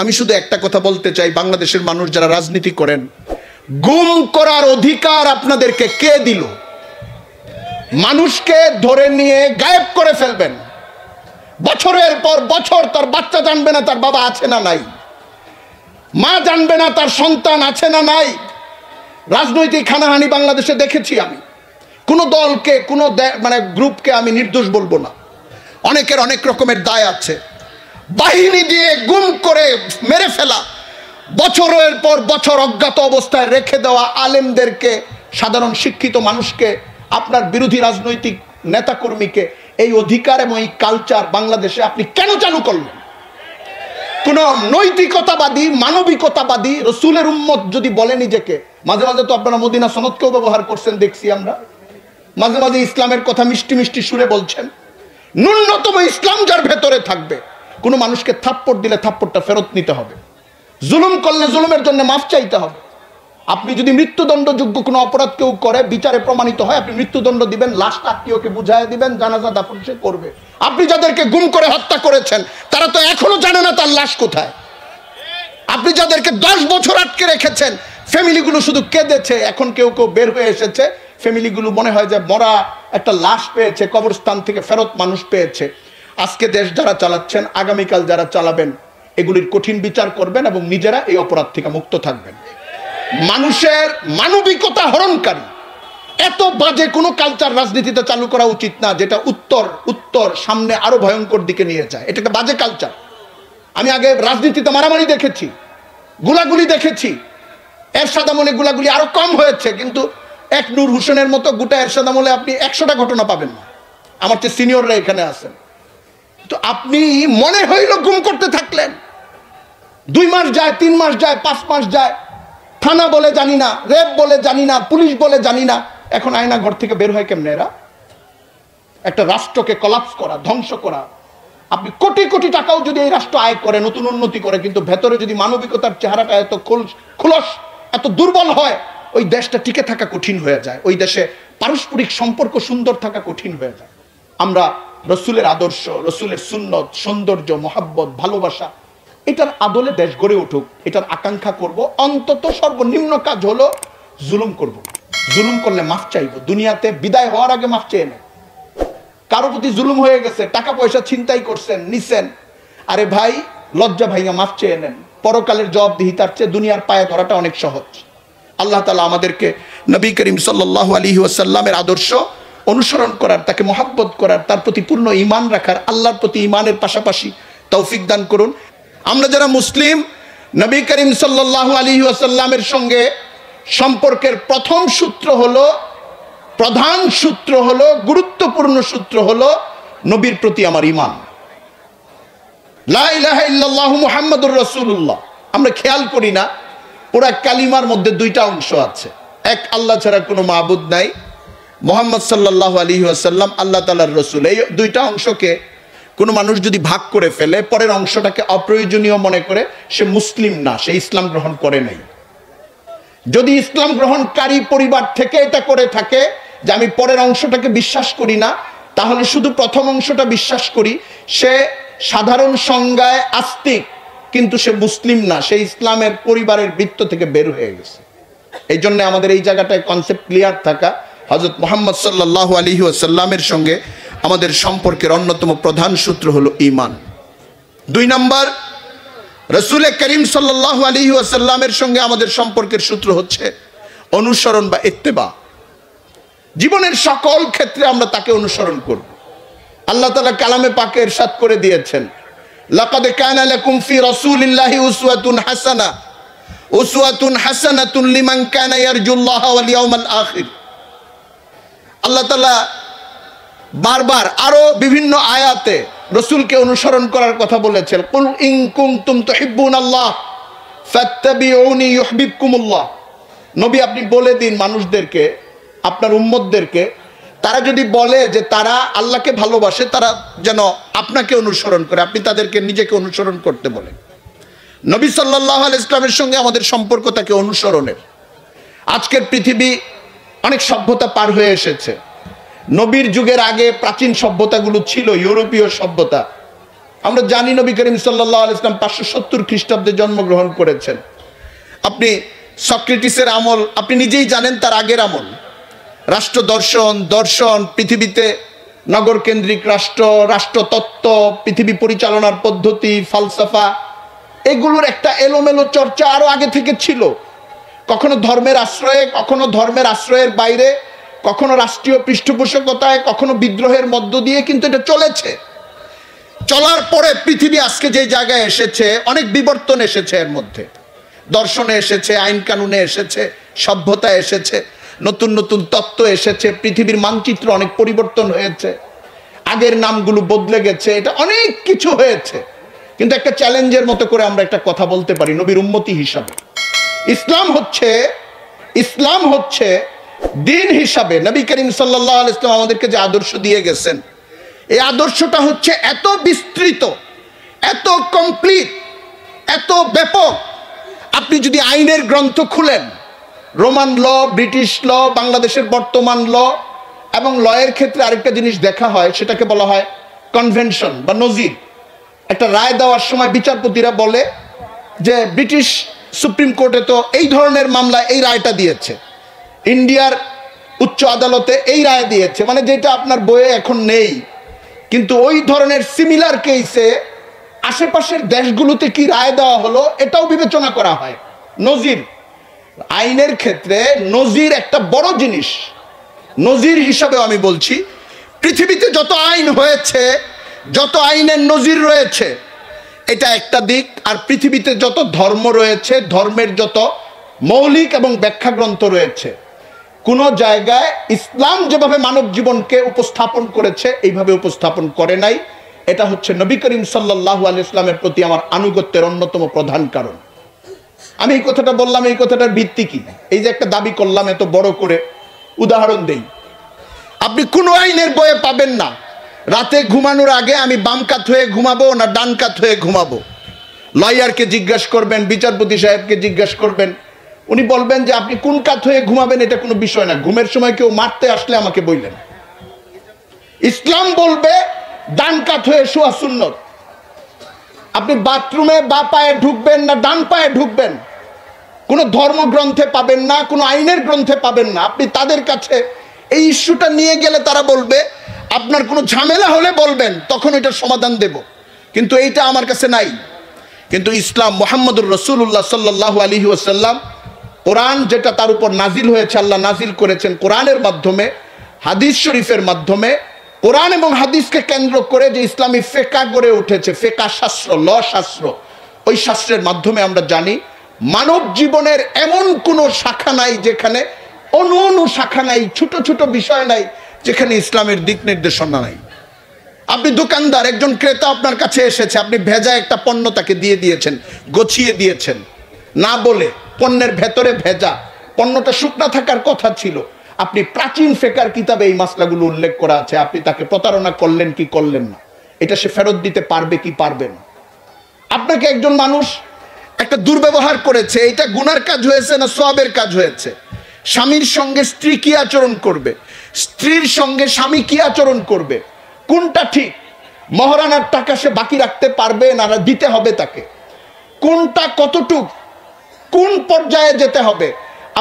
আমি শুধু একটা কথা বলতে চাই, বাংলাদেশের মানুষ যারা রাজনীতি করেন, গুম করার অধিকার আপনাদেরকে কে দিল? মানুষকে ধরে নিয়ে গায়েব করে ফেলবেন, বছরের পর বছর তার বাচ্চা জানবে না তার বাবা আছে না নাই, মা জানবে না তার সন্তান আছে না নাই। রাজনৈতিক হানাহানি বাংলাদেশে দেখেছি আমি। কোনো দলকে, কোনো গ্রুপকে আমি নির্দোষ বলবো না, অনেকের অনেক রকমের দায় আছে। বাহিনী দিয়ে গুম করে মেরে ফেলা, বছরের পর বছর অজ্ঞাত অবস্থায় রেখে দেওয়া আলেমদেরকে, সাধারণ শিক্ষিত মানুষকে, আপনার বিরোধী রাজনৈতিক নেতাকর্মীকে, এই অধিকার এবং এই কালচার বাংলাদেশে আপনি কেন চালু করলেন? কোন নৈতিকতাবাদী, মানবিকতাবাদী, রসুলের উম্মত যদি বলে নিজেকে, মাঝে মাঝে তো আপনারা মদিনা সনদকেও ব্যবহার করছেন দেখছি আমরা, মাঝে মাঝে ইসলামের কথা মিষ্টি মিষ্টি সুরে বলছেন। ন্যূনতম ইসলাম যার ভেতরে থাকবে, কোনো মানুষকে থাপ্পড় দিলে থাপ্পড়টা ফেরত নিতে হবে, জুলুম করলে জুলুমের জন্য মাফ চাইতে হবে। আপনি যদি মৃত্যুদণ্ডযোগ্য কোনো অপরাধ কেউ করে, বিচারে প্রমাণিত হয়, আপনি মৃত্যুদণ্ড দিবেন, লাশটা আত্মীয়কে বুঝায় দিবেন, জানাজা দাফন সে করবে। আপনি যাদেরকে গুম করে হত্যা করেছেন তারা তো এখনো জানে না তার লাশ কোথায়। আপনি যাদেরকে 10 বছর আটকে রেখেছেন, ফ্যামিলিগুলো শুধু কেঁদেছে, এখন কেউ কেউ বের হয়ে এসেছে, ফ্যামিলিগুলো মনে হয় যে মরা একটা লাশ পেয়েছে, কবরস্থান থেকে ফেরত মানুষ পেয়েছে। আজকে দেশ যারা চালাচ্ছেন, আগামীকাল যারা চালাবেন, এগুলির কঠিন বিচার করবেন এবং নিজেরা এই অপরাধ থেকে মুক্ত থাকবেন। মানুষের মানবিকতা হরণকারী এত বাজে কোনো কালচার রাজনীতিতে চালু করা উচিত না, যেটা উত্তর সামনে আরো ভয়ঙ্কর দিকে নিয়ে যায়। এটা একটা বাজে কালচার। আমি আগে রাজনীতিতে মারামারি দেখেছি, গুলাগুলি দেখেছি। এরশাদ আমলে গুলাগুলি আরো কম হয়েছে, কিন্তু এক নূর হোসেনের মতো গোটা এরশাদ আমলে আপনি 100টা ঘটনা পাবেন না। আমার চেয়ে সিনিয়ররা এখানে আছেন। তো আপনি মনে হইল গুম করতে থাকলেন, 2 মাস যায়, 3 মাস যায়, 5 মাস যায়, থানা বলে জানি না, রেপ বলে জানি না, পুলিশ বলে জানি না। এখন আয়না ঘর থেকে বের হয় কেমনে এরা? একটা রাষ্ট্রকে কলাপস করা, ধ্বংস করা। আপনি কোটি কোটি টাকাও যদি এই রাষ্ট্র আয় করে, নতুন উন্নতি করে, কিন্তু ভেতরে যদি মানবিকতার চেহারাটা এত খোলস, এত দুর্বল হয়, ওই দেশটা টিকে থাকা কঠিন হয়ে যায়। ওই দেশে পারস্পরিক সম্পর্ক সুন্দর থাকা কঠিন হয়ে যায়। আমরা রসুলের আদর্শ, রসুলের সুন্নত, সৌন্দর্য, মহাব্বত, ভালোবাসা, এটার আদলে দেশ গড়ে উঠুক, এটার আকাঙ্ক্ষা করব। অন্তত সর্বনিম্ন কাজ হলো জুলুম করব। জুলুম করলে মাফ চাইব, দুনিয়াতে বিদায় হওয়ার আগে মাফ চেয়ে নেন। কারো প্রতি জুলুম হয়ে গেছে, টাকা পয়সা ছিনতাই করছেন, নিছেন, আরে ভাই লজ্জা ভাইয়া মাফ চেয়ে নেন। পরকালের জবাবদিহি তার চেয়ে দুনিয়ার পায়ে ধরাটা অনেক সহজ। আল্লাহ তাআলা আমাদেরকে নবী করিম সাল্লাল্লাহু আলাইহি ওয়াসাল্লামের আদর্শ অনুসরণ করার, তাকে মহাব্বত করার, তার প্রতি পূর্ণ ঈমান রাখার, আল্লাহর প্রতি ঈমানের পাশাপাশি তৌফিক দান করুন। আমরা যারা মুসলিম, নবী করিম সাল্লাল্লাহু আলাইহি ওয়াসাল্লামের সঙ্গে সম্পর্কের প্রথম সূত্র হলো, প্রধান সূত্র হলো, গুরুত্বপূর্ণ সূত্র হলো নবীর প্রতি আমার ঈমান। লা ইলাহা ইল্লাল্লাহু মুহাম্মাদুর রাসূলুল্লাহ। আমরা খেয়াল করি না, পুরা কালিমার মধ্যে 2টা অংশ আছে। এক, আল্লাহ ছাড়া কোনো মাবুদ নাই, মুহাম্মদ সাল্লাল্লাহু আলাইহি ওয়াসাল্লাম আল্লাহ তাআলার রাসূল। এই 2টা অংশকে কোনো মানুষ যদি ভাগ করে ফেলে, পরের অংশটাকে অপ্রয়োজনীয় মনে করে, সে মুসলিম না, সে ইসলাম গ্রহণ করে নাই। যদি ইসলাম গ্রহণকারী পরিবার থেকে এটা করে থাকে যে আমি পরের অংশটাকে বিশ্বাস করি না, তাহলে শুধু প্রথম অংশটা বিশ্বাস করি, সে সাধারণ সংজ্ঞায় আস্তিক, কিন্তু সে মুসলিম না, সে ইসলামের পরিবারের বৃত্ত থেকে বের হয়ে গেছে। এই জন্য আমাদের এই জায়গাটায় কনসেপ্ট ক্লিয়ার থাকা, হযরত মুহাম্মদ সাল্লাল্লাহু আলাইহি ওয়াসাল্লামের সঙ্গে আমাদের সম্পর্কের অন্যতম প্রধান সূত্র হলো ঈমান। 2 নম্বর, রাসূল করিম সাল্লাল্লাহু আলাইহি ওয়াসাল্লামের সঙ্গে আমাদের সম্পর্কের সূত্র হচ্ছে অনুসরণ বা ইত্তেবা। জীবনের সকল ক্ষেত্রে আমরা তাকে অনুসরণ করব। আল্লাহ তাআলা কালামে পাকে ইরশাদ করে দিয়েছেন, লাকাদ কানা লাকুম ফি রাসূলিল্লাহি উসওয়াতুন হাসানাতুন লিমান কানা ইয়ারজুল্লাহ ওয়াল ইয়াউমাল আখির। আল্লাহ তাআলা বারবার আরো বিভিন্ন আয়াতে রাসূলকে অনুসরণ করার কথা বলেছেন। কুল ইন কুনতুম তুহিব্বুনাল্লাহ ফাত্তাবিউনি ইউহিব্বুকুমুল্লাহ। নবী আপনি বলে দিন মানুষদেরকে, আপনার উম্মতদেরকে, তারা যদি বলে যে তারা আল্লাহকে ভালোবাসে, তারা যেন আপনাকে অনুসরণ করে, আপনি তাদেরকে নিজেকে অনুসরণ করতে বলেন। নবী সাল্লাল্লাহু আলাইহি ওয়াসাল্লামের সঙ্গে আমাদের সম্পর্ক তাকে অনুসরণের। আজকের পৃথিবী অনেক সভ্যতা পার হয়ে এসেছে। নবীর যুগের আগে প্রাচীন সভ্যতাগুলো ছিল ইউরোপীয় সভ্যতা, আমরা জানি নবী করিম সাল্লাল্লাহু আলাইহি ওয়াসাল্লাম 570 খ্রিস্টাব্দে জন্মগ্রহণ করেছেন। আপনি সক্রেটিসের আমল আপনি নিজেই জানেন, তার আগের আমল, রাষ্ট্র দর্শন, পৃথিবীতে নগর কেন্দ্রিক রাষ্ট্র, রাষ্ট্রতত্ত্ব, পৃথিবী পরিচালনার পদ্ধতি, ফালসাফা, এগুলোর একটা এলোমেলো চর্চা আরো আগে থেকে ছিল। কখনো ধর্মের আশ্রয়ে, কখনো ধর্মের আশ্রয়ের বাইরে, কখনো রাষ্ট্রীয় পৃষ্ঠপোষকতায়, কখনো বিদ্রোহের মধ্য দিয়ে, কিন্তু এটা চলেছে। চলার পরে পৃথিবী আজকে যে জায়গায় এসেছে, অনেক বিবর্তন এসেছে। এর মধ্যে দর্শনে এসেছে, আইন কানুনে এসেছে, সভ্যতা এসেছে, নতুন নতুন তত্ত্ব এসেছে, পৃথিবীর মানচিত্র অনেক পরিবর্তন হয়েছে, আগের নামগুলো বদলে গেছে, এটা অনেক কিছু হয়েছে। কিন্তু একটা চ্যালেঞ্জের মতো করে আমরা একটা কথা বলতে পারি, নবীর উম্মতি হিসাবে ইসলাম হচ্ছে দিন হিসাবে নবী করিম সাল্লাল্লাহু আলাইহি ওয়াসাল্লাম আমাদেরকে যে আদর্শ দিয়ে গেছেন, এই আদর্শটা হচ্ছে এত বিস্তৃত, এত কমপ্লিট, এত ব্যাপক। আপনি যদি আইনের গ্রন্থ খুলেন, রোমান ল, ব্রিটিশ ল, বাংলাদেশের বর্তমান ল, এবং লয়ের ক্ষেত্রে আরেকটা জিনিস দেখা হয়, সেটাকে বলা হয় কনভেনশন বা নজির। একটা রায় দেওয়ার সময় বিচারপতিরা বলে যে ব্রিটিশ সুপ্রিম কোর্টে তো এই ধরনের মামলা এই রায়টা দিয়েছে, ইন্ডিয়ার উচ্চ আদালতে এই রায় দিয়েছে, মানে যেটা আপনার বইয়ে এখন নেই, কিন্তু ওই ধরনের সিমিলার কেসে আশেপাশের দেশগুলোতে কি রায় দেওয়া হলো এটাও বিবেচনা করা হয়। নজির, আইনের ক্ষেত্রে নজির একটা বড় জিনিস। নজির হিসাবেও আমি বলছি, পৃথিবীতে যত আইন হয়েছে, যত আইনের নজির রয়েছে, এটা একটা দিক। আর পৃথিবীতে যত ধর্ম রয়েছে, ধর্মের যত মৌলিক এবং ব্যাখ্যা গ্রন্থ রয়েছে, কোন জায়গায় ইসলাম যেভাবে মানব জীবনকে উপস্থাপন করেছে এইভাবে উপস্থাপন করে নাই। এটা হচ্ছে নবী করিম সাল্লাল্লাহু আলাইহি ওয়াসাল্লামের প্রতি আমার আনুগত্যের অন্যতম প্রধান কারণ। আমি এই কথাটা বললাম, এই কথাটার ভিত্তি কি? এই যে একটা দাবি করলাম এত বড় করে, উদাহরণ দেই। আপনি কোন আইনের বইয়ে পাবেন না রাতে ঘুমানোর আগে আমি বাম কাত হয়ে ঘুমাবো না ডান কাত হয়ে ঘুমাবো। লয়ারকে জিজ্ঞাসা করবেন, বিচারপতি সাহেবকে জিজ্ঞাসা করবেন, উনি বলবেন যে আপনি কোন কাত হয়ে ঘুমাবেন এটা কোনো বিষয় না, ঘুমের সময় কেউ মারতে আসলে আমাকে বললেন। ইসলাম বলবে ডান কাত হয়ে শোয়া সুন্নত। আপনি বাথরুমে বা পায়ে ঢুকবেন না ডান পায়ে ঢুকবেন কোনো ধর্মগ্রন্থে পাবেন না, কোনো আইনের গ্রন্থে পাবেন না। আপনি তাদের কাছে এই ইস্যুটা নিয়ে গেলে তারা বলবে, আপনার কোনো ঝামেলা হলে বলবেন, তখন এটার সমাধান দেব, কিন্তু এইটা আমার কাছে নাই। কিন্তু ইসলাম, মুহাম্মদুর রাসূলুল্লাহ সাল্লাল্লাহু আলাইহি ওয়াসাল্লাম, কোরআন যেটা তার উপর নাজিল হয়েছে, আল্লাহ নাজিল করেছেন কোরআনের মাধ্যমে, হাদিস শরীফের মাধ্যমে। কোরআন এবং হাদিসকে কেন্দ্র করে যে ইসলামী ফিকহ গড়ে উঠেছে, ফিকহ শাস্ত্র, ল শাস্ত্র, ওই শাস্ত্রের মাধ্যমে আমরা জানি মানব জীবনের এমন কোনো শাখা নাই যেখানে, অনু শাখা নাই, ছোট ছোট বিষয় নাই যেখানে ইসলামের দিক নির্দেশনা নাই। আপনি দোকানদার, একজন ক্রেতা আপনার কাছে এসেছে, আপনি ভেজা একটা পণ্য তাকে দিয়ে দিয়েছেন, গছিয়ে দিয়েছেন, না বলে পণ্যের ভেতরে ভেজা, পণ্যটা শুকনা থাকার কথা ছিল। আপনি প্রাচীন ফিকহ কিতাবে এই মাসলাগুলো উল্লেখ করা আছে, আপনি তাকে প্রতারণা করলেন কি করলেন না, এটা সে ফেরত দিতে পারবে কি পারবে না। আপনাকে একজন মানুষ একটা দুর্ব্যবহার করেছে, এটা গুনার কাজ হয়েছে না সওয়াবের কাজ হয়েছে? স্বামীর সঙ্গে স্ত্রী কি আচরণ করবে, স্ত্রীর সঙ্গে স্বামী কি আচরণ করবে, কোনটা ঠিক? মহারানার টাকা সে বাকি রাখতে পারবে না দিতে হবে তাকে, কোনটা কতটুক, কোন পর্যায়ে যেতে হবে?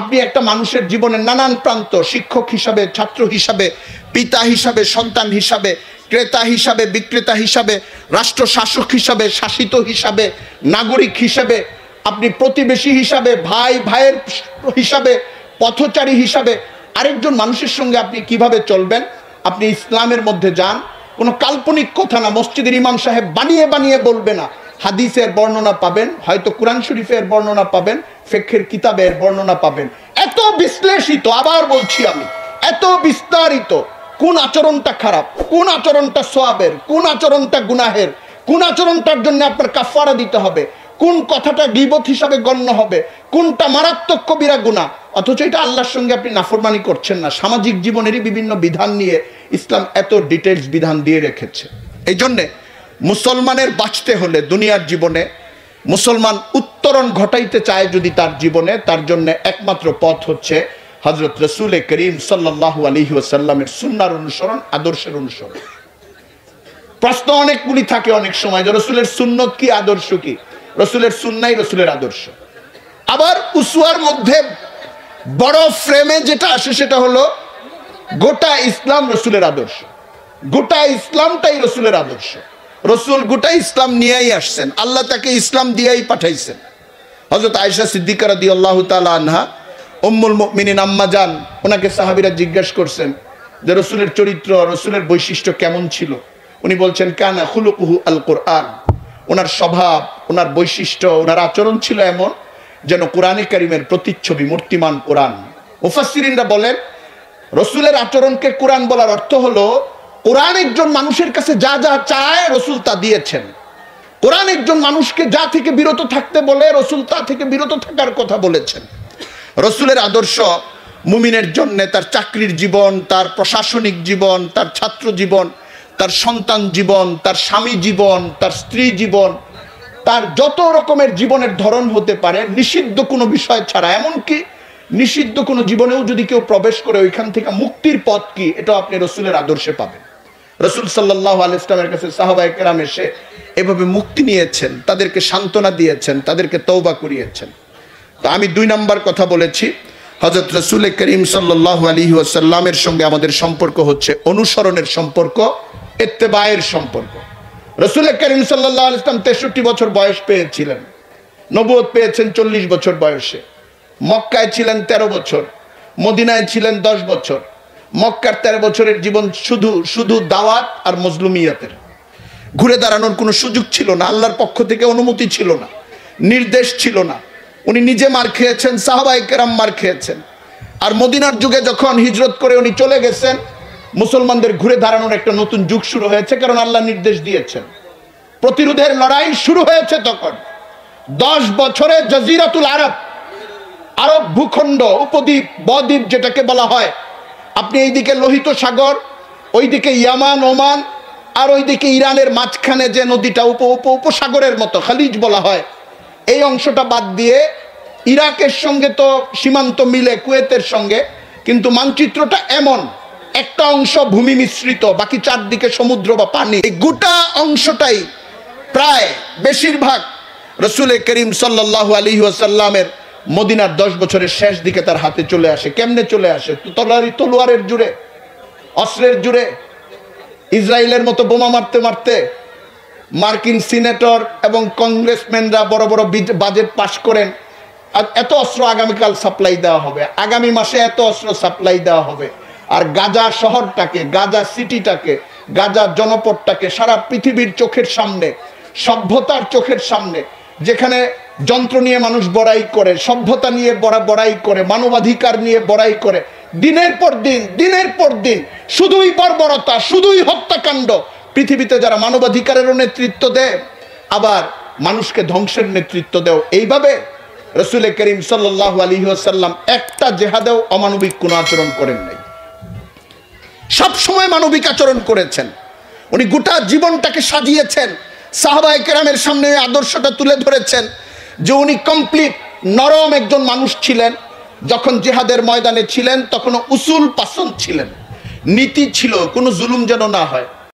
আপনি একটা মানুষের জীবনের নানান প্রান্ত, শিক্ষক হিসাবে, ছাত্র হিসাবে, পিতা হিসাবে, সন্তান হিসাবে, ক্রেতা হিসাবে, বিক্রেতা হিসাবে, রাষ্ট্র শাসক হিসাবে, শাসিত হিসাবে, নাগরিক হিসাবে, আপনি প্রতিবেশী হিসাবে, ভাই ভাইয়ের হিসাবে, পথচারী হিসাবে আরেকজন মানুষের সঙ্গে আপনি কিভাবে চলবেন? আপনি ইসলামের মধ্যে যান, কোনো কাল্পনিক কথা না, মসজিদের ইমাম সাহেব বানিয়ে বানিয়ে বলবে না, হাদিসের বর্ণনা পাবেন, হয়তো কোরআন শরীফের বর্ণনা পাবেন, ফিকহের কিতাবের বর্ণনা পাবেন। এত বিশ্লেষিত, আবার বলছি আমি, এত বিস্তারিত, কোন আচরণটা খারাপ, কোন আচরণটা সওয়াবের, কোন আচরণটা গুনাহের, কোন আচরণটার জন্য আপনার কাফারা দিতে হবে, কোন কথাটা গীবত হিসাবে গণ্য হবে, কোনটা মারাত্মক কবিরা গুনাহ, অথচ এটা আল্লাহর সঙ্গে আপনি নাফরমানি করছেন না। সামাজিক জীবনেরই বিভিন্ন বিধান নিয়ে ইসলাম এত ডিটেইলস বিধান দিয়ে রেখেছে। এই জন্যে মুসলমানের বাঁচতে হলে দুনিয়ার জীবনে, মুসলমান উত্তরণ ঘটাইতে চায় যদি তার জীবনে, তার জন্য একমাত্র পথ হচ্ছে হযরত রাসূল করিম সাল্লাল্লাহু আলাইহি ওয়াসাল্লামের সুন্নাহর অনুসরণ, আদর্শের অনুসরণ। প্রশ্ন অনেকগুলি থাকে অনেক সময় যে রসুলের সুন্নত কি, আদর্শ কি। রসুলের সুন্নাই রসুলের আদর্শ। আবার উসওয়ার মধ্যে বড় ফ্রেমে যেটা আসে সেটা হলো গোটা ইসলাম রসুলের আদর্শ, গোটা ইসলামটাই রসুলের আদর্শ। রসুল গোটা ইসলাম নিয়েই আসছেন, আল্লাহ তাকে ইসলাম দিয়েই পাঠাইছেন। হযরত আয়েশা সিদ্দিকা রাদিয়াল্লাহু তাআলা আনহা, উম্মুল মুমিনিন আম্মা জান, ওনাকে সাহাবীরা জিজ্ঞাসা করছেন যে রসুলের চরিত্র, রসুলের বৈশিষ্ট্য কেমন ছিল। উনি বলছেন কানা খুলুকুহু আল কোরআন, ওনার স্বভাব, ওনার বৈশিষ্ট্য, ওনার আচরণ ছিল এমন যেন কোরআনে কারিমের প্রতিচ্ছবি, মূর্তিমান কোরআন। মুফাসসিরিনরা বলেন রসুলের আচরণকে কোরআন বলার অর্থ হলো কোরআন একজন মানুষের কাছে যা যা চায় রসুল তা দিয়েছেন। কোরআন একজন মানুষকে যা থেকে বিরত থাকতে বলে রসুল তা থেকে বিরত থাকার কথা বলেছেন। রসুলের আদর্শ মুমিনের জন্য তার চাকরির জীবন, তার প্রশাসনিক জীবন, তার ছাত্র জীবন, তার সন্তান জীবন, তার স্বামী জীবন, তার স্ত্রী জীবন, তার যত রকমের জীবনের ধরন হতে পারে নিষিদ্ধ কোনো বিষয় ছাড়া, এমনকি নিষিদ্ধ কোনো জীবনেও যদি কেউ প্রবেশ করে ওইখান থেকে মুক্তির পথ কি, এটা আপনি রসুলের আদর্শে পাবেন। রসুল সাল্লাল্লাহু আলাইহি ওয়াসাল্লামের কাছে সাহাবায়ে কেরাম এসে এভাবে মুক্তি নিয়েছেন, তাদেরকে সান্ত্বনা দিয়েছেন, তাদেরকে তওবা করিয়েছেন। তো আমি 2 নাম্বার কথা বলেছি, হযরত রাসূল করিম সাল্লাল্লাহু আলাইহি ওয়াসাল্লামের সঙ্গে আমাদের সম্পর্ক হচ্ছে অনুসরণের সম্পর্ক, ইত্তেবায়ের সম্পর্ক। রাসূল করিম সাল্লাল্লাহু আলাইহি ওয়াসাল্লাম 63 বছর বয়স পেয়েছিলেন, নবুয়ত পেয়েছেন 40 বছর বয়সে। মক্কায় ছিলেন 13 বছর, মদিনায় ছিলেন 10 বছর। মক্কার 13 বছরের জীবন শুধু দাওয়াত আর মজলুমিয়াতের। ঘুরে দাঁড়ানোর কোনো সুযোগ ছিল না, আল্লাহর পক্ষ থেকে অনুমতি ছিল না, নির্দেশ ছিল না। উনি নিজে মার খেয়েছেন, সাহাবায়ে কেরাম মার খেয়েছেন। আর মদিনার যুগে যখন হিজরত করে উনি চলে গেছেন, মুসলমানদের ঘুরে দাঁড়ানোর একটা নতুন যুগ শুরু হয়েছে, কারণ আল্লাহ নির্দেশ দিয়েছেন। প্রতিরোধের লড়াই শুরু হয়েছে তখন। 10 বছরে জাজিরাতুল আরব, আরব ভূখণ্ড, উপদ্বীপ, বদ্বীপ যেটাকে বলা হয়, আপনি এইদিকে লোহিত সাগর, ওইদিকে ইয়ামান, ওমান, আর ওইদিকে ইরানের মাঝখানে যে নদীটা উপসাগরের মতো খালিজ বলা হয়, এই অংশটা বাদ দিয়ে ইরাকের সঙ্গে তো সীমান্ত মিলে কুয়েতের সঙ্গে, কিন্তু মানচিত্রটা এমন একটা অংশ ভূমি মিশ্রিত, বাকি চারদিকে সমুদ্র বা পানি। এই গোটা অংশটাই প্রায় বেশিরভাগ রাসূল করিম সাল্লাল্লাহু আলাইহি ওয়াসাল্লামের মদিনার 10 বছরের শেষ দিকে তার হাতে চলে আসে। কেমনে চলে আসে? তলোয়ারের জুড়ে, অস্ত্রের জুড়ে, ইসরায়েলের মতো বোমা মারতে মারতে। মার্কিন সিনেটর এবং কংগ্রেসম্যানরা বড় বড় বাজেট পাশ করেন, আর এত অস্ত্র আগামীকাল সাপ্লাই দেওয়া হবে, আগামী মাসে এত অস্ত্র সাপ্লাই দেওয়া হবে। আর গাজা শহরটাকে, গাজা সিটিটাকে, গাজা জনপদটাকে সারা পৃথিবীর চোখের সামনে, সভ্যতার চোখের সামনে, যেখানে যন্ত্র নিয়ে মানুষ বড়াই করে, সভ্যতা নিয়ে বড়াই করে, মানবাধিকার নিয়ে বড়াই করে, দিনের পর দিন শুধুই বর্বরতা, শুধুই হত্যাকাণ্ড। পৃথিবীতে যারা মানবাধিকারেরও নেতৃত্ব দেয়, আবার মানুষকে ধ্বংসের নেতৃত্ব দেয়, এইভাবে রাসূল করিম সাল্লাল্লাহু আলাইহি ওয়াসাল্লাম একটা জেহাদেও অমানবিক কোনো আচরণ করেন নাই, সব সময় মানবিক আচরণ করেছেন। উনি গোটা জীবনটাকে সাজিয়েছেন, সাহাবায়ে কেরামের সামনে এই আদর্শটা তুলে ধরেছেন যে উনি কমপ্লিট নরম একজন মানুষ ছিলেন। যখন জিহাদের ময়দানে ছিলেন তখন উসুল পাসন্দ ছিলেন, নীতি ছিল কোনো জুলুম যেন না হয়।